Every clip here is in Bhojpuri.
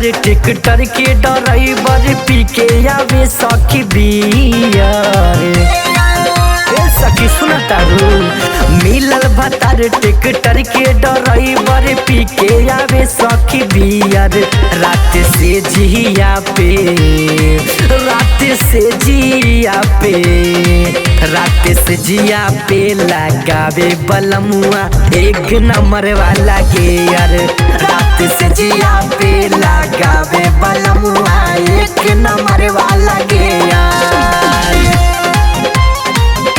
भतार टिकटर के ड्राइवर पी के आवे सखी बियर। सखी सुना तारू मिलल भतार टिकटर के ड्राइवर पी के आवे सखी बियर। रात से जिया पे रात से जिया पे लगावे बलमुआ एक नंबर वाला गेयर। रात से जिया पे लगावे बलमुआ एक नंबर वाला गेयर।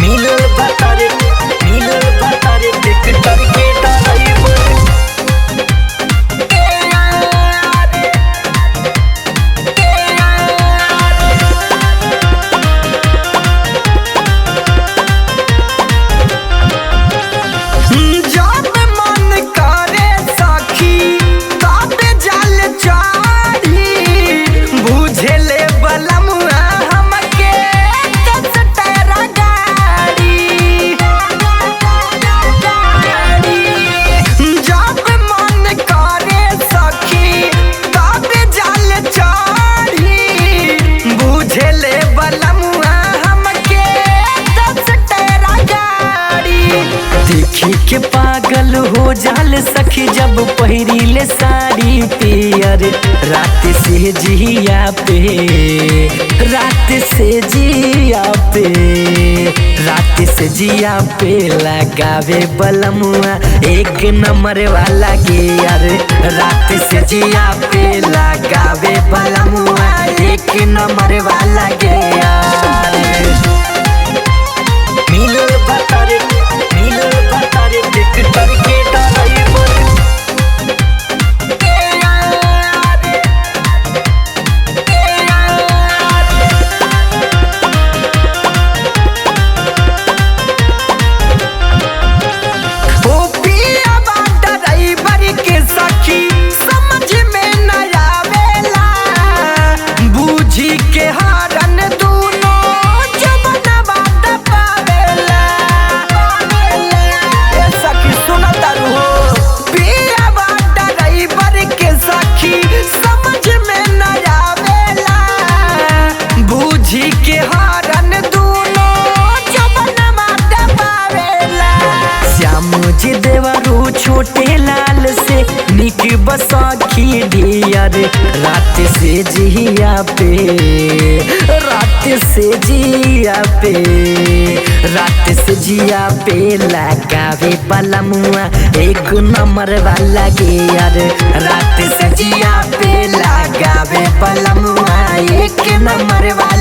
मिलल भतार टिकटर के ड्राइवर के पागल हो जाल सखी जब पहिरीले साड़ी पियर। रात से जिया पे लगावे बलमुआ एक नंबर वाला गेयर। रात से जिया पे लगावे बलमुआ एक नंबर वाला गेयर। मिलल भतार टिकटर के ड्राइवर के सखी समझ में न आवेला। बूझी के हारन दूनो जबनवा दबावेला। सखी सुना तारू हो पियावा ड्राइवर के सखी समझ में न आवेला। बूझी के हारन दूनो जबनवा दबावेला। श्याम जी देवरू छोटे लाल से निक बसाखी डियर। रात से जिया पे लगावे बलमुआ एक नंबर वाला गेयर। रात से जिया पे लगावे बलमुआ एक नंबर वाला